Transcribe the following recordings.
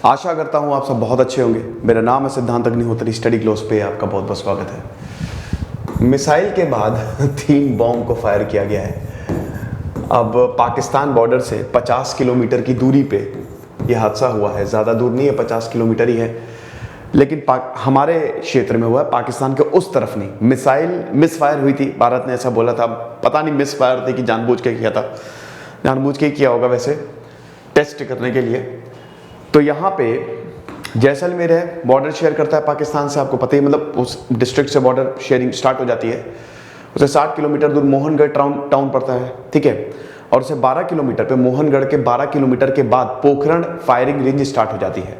आशा करता हूँ आप सब बहुत अच्छे होंगे। मेरा नाम है सिद्धांत अग्निहोत्री, स्टडी क्लोज पे आपका बहुत बहुत स्वागत है। मिसाइल के बाद 3 बॉम्ब को फायर किया गया है। अब पाकिस्तान बॉर्डर से 50 किलोमीटर की दूरी पे यह हादसा हुआ है। ज़्यादा दूर नहीं है, 50 किलोमीटर ही है, लेकिन हमारे क्षेत्र में हुआ है, पाकिस्तान के उस तरफ नहीं। मिसाइल मिसफायर हुई थी, भारत ने ऐसा बोला था। पता नहीं मिसफायर थी कि जानबूझ के किया था। जानबूझ के किया होगा वैसे, टेस्ट करने के लिए। तो यहाँ पे जैसलमेर है, बॉर्डर शेयर करता है पाकिस्तान से, आपको पता ही, मतलब उस डिस्ट्रिक्ट से बॉर्डर शेयरिंग स्टार्ट हो जाती है। उसे 60 किलोमीटर दूर मोहनगढ़ टाउन पड़ता है, ठीक है। और उसे 12 किलोमीटर पे, मोहनगढ़ के 12 किलोमीटर के बाद पोखरण फायरिंग रेंज स्टार्ट हो जाती है।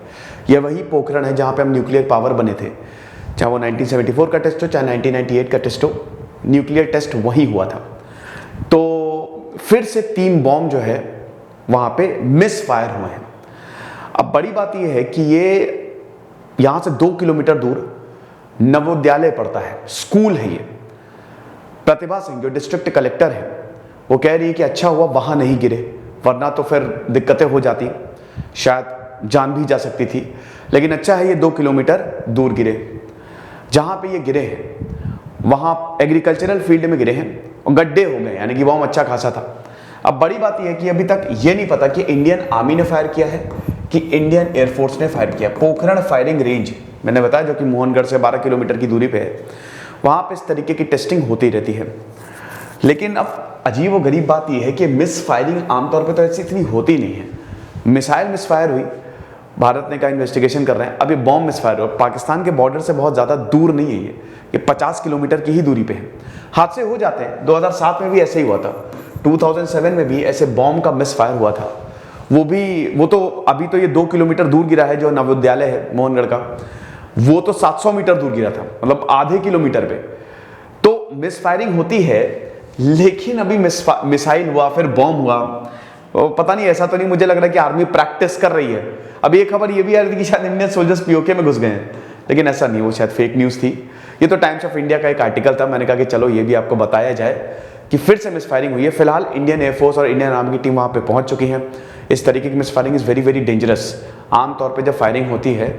यह वही पोखरण है जहाँ पे हम न्यूक्लियर पावर बने थे, चाहे वो 1974 का टेस्ट हो, चाहे 1998 का टेस्ट हो, न्यूक्लियर टेस्ट वही हुआ था। तो फिर से 3 बॉम्ब जो है वहाँ पे मिस फायर हुए हैं। अब बड़ी बात यह है कि ये यहाँ से 2 किलोमीटर दूर नवोदयालय पड़ता है, स्कूल है ये। प्रतिभा सिंह जो डिस्ट्रिक्ट कलेक्टर है, वो कह रही है कि अच्छा हुआ वहाँ नहीं गिरे, वरना तो फिर दिक्कतें हो जाती, शायद जान भी जा सकती थी। लेकिन अच्छा है ये 2 किलोमीटर दूर गिरे। जहाँ पे ये गिरे हैं वहाँ एग्रीकल्चरल फील्ड में गिरे हैं और गड्ढे हो गए, यानी कि बॉम्ब अच्छा खासा था। अब बड़ी बात यह है कि अभी तक ये नहीं पता कि इंडियन आर्मी ने फायर किया है कि इंडियन एयरफोर्स ने फायर किया। पोखरण फायरिंग रेंज मैंने बताया, जो कि मोहनगढ़ से 12 किलोमीटर की दूरी पे है, वहाँ पे इस तरीके की टेस्टिंग होती रहती है। लेकिन अब अजीब व गरीब बात यह है कि मिस फायरिंग आमतौर पे तो ऐसी इतनी होती नहीं है। मिसाइल मिसफायर हुई, भारत ने कहा इन्वेस्टिगेशन कर रहे हैं। अभी बॉम्ब मिसफायर हुआ, पाकिस्तान के बॉर्डर से बहुत ज़्यादा दूर नहीं है ये 50 किलोमीटर की ही दूरी पे है। हादसे हो जाते हैं, 2007 में भी ऐसे ही हुआ था, 2007 में भी ऐसे बॉम्ब का मिसफायर हुआ था। वो तो अभी तो ये 2 किलोमीटर दूर गिरा है, जो नवोदयालय है मोहनगढ़ का, वो तो 700 मीटर दूर गिरा था, मतलब आधे किलोमीटर पे। तो मिसफायरिंग होती है, लेकिन अभी मिसाइल हुआ, फिर बॉम्ब हुआ, पता नहीं, ऐसा तो नहीं मुझे लग रहा है कि आर्मी प्रैक्टिस कर रही है। अभी एक खबर ये भी आ रही थी कि शायद इंडियन सोल्जर्स पीओके में घुस गए हैं, लेकिन ऐसा नहीं, वो शायद फेक न्यूज़ थी। ये तो टाइम्स ऑफ इंडिया का एक आर्टिकल था, मैंने कहा कि चलो ये भी आपको बताया जाए कि फिर से मिसफायरिंग हुई है। फिलहाल इंडियन एयरफोर्स और इंडियन आर्मी की टीम वहाँ पे पहुँच चुकी है। इस तरीके की misfiring is very very dangerous. आमतौर पे जब फायरिंग होती है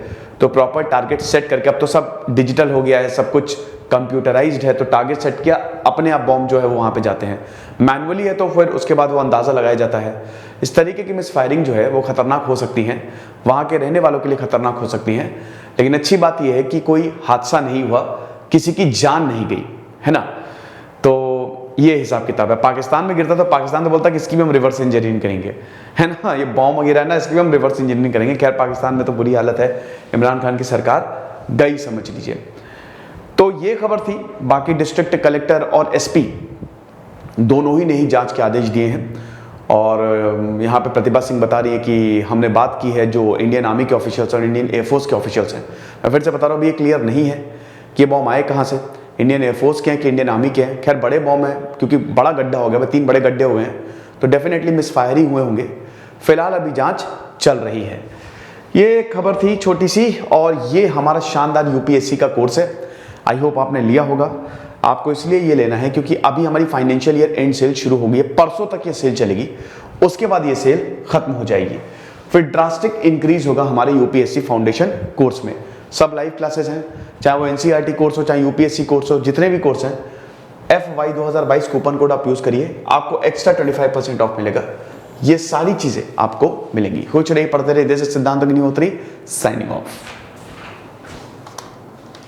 तो प्रॉपर टारगेट सेट करके, अब तो सब डिजिटल हो गया है, सब कुछ कंप्यूटराइज्ड है, तो टारगेट सेट किया, अपने आप बॉम्ब जो है वो वहाँ पे जाते हैं। मैनुअली है तो फिर उसके बाद वो अंदाज़ा लगाया जाता है। इस तरीके की मिसफायरिंग जो है वो खतरनाक हो सकती हैं, वहाँ के रहने वालों के लिए खतरनाक हो सकती हैं। लेकिन अच्छी बात यह है कि कोई हादसा नहीं हुआ, किसी की जान नहीं गई, है ना। तो ये हिसाब किताब है। पाकिस्तान में गिरता तो पाकिस्तान तो बोलता कि इसकी भी हम रिवर्स इंजीनियरिंग करेंगे, है ना। ये बॉम्ब वगैरह है ना, इसकी भी हम रिवर्स इंजीनियरिंग करेंगे। खैर पाकिस्तान में तो बुरी हालत है, इमरान खान की सरकार गई, समझ लीजिए। तो ये खबर थी। बाकी डिस्ट्रिक्ट कलेक्टर और एसपी दोनों ही ने ही जांच के आदेश दिए हैं। और यहाँ पे प्रतिभा सिंह बता रही है कि हमने बात की है जो इंडियन आर्मी के ऑफिशियल्स और इंडियन एयरफोर्स के ऑफिशियल्स हैं। मैं फिर से बता रहा हूँ, अभी ये क्लियर नहीं है कि ये बॉम्ब आए कहाँ से, इंडियन एयरफोर्स के हैं कि इंडियन आर्मी के हैं। खैर बड़े बॉम्ब हैं, क्योंकि बड़ा गड्ढा हो गया, 3 बड़े गड्ढे हुए हैं, तो डेफिनेटली मिसफायर ही हुए होंगे। फिलहाल अभी जांच चल रही है। ये खबर थी छोटी सी, और ये हमारा शानदार यूपीएससी का कोर्स है। आई होप आपने लिया होगा। आपको इसलिए ये लेना है क्योंकि अभी हमारी फाइनेंशियल ईयर एंड सेल शुरू हो गई है, परसों तक ये सेल चलेगी, उसके बाद ये सेल खत्म हो जाएगी। फिर ड्रास्टिक इंक्रीज होगा हमारे यूपीएससी फाउंडेशन कोर्स में। सब लाइव क्लासेस हैं, चाहे वो एनसीईआरटी कोर्स हो, चाहे यूपीएससी कोर्स हो, जितने भी कोर्स हैं। FY 2022 कूपन कोड आप यूज़ करिए, आपको एक्स्ट्रा 25% ऑफ मिलेगा। ये सारी चीज़ें आपको मिलेंगी। कुछ नहीं, पढ़ते रहिए। दिस इज सिद्धांत अग्निहोत्री, साइनिंग ऑफ।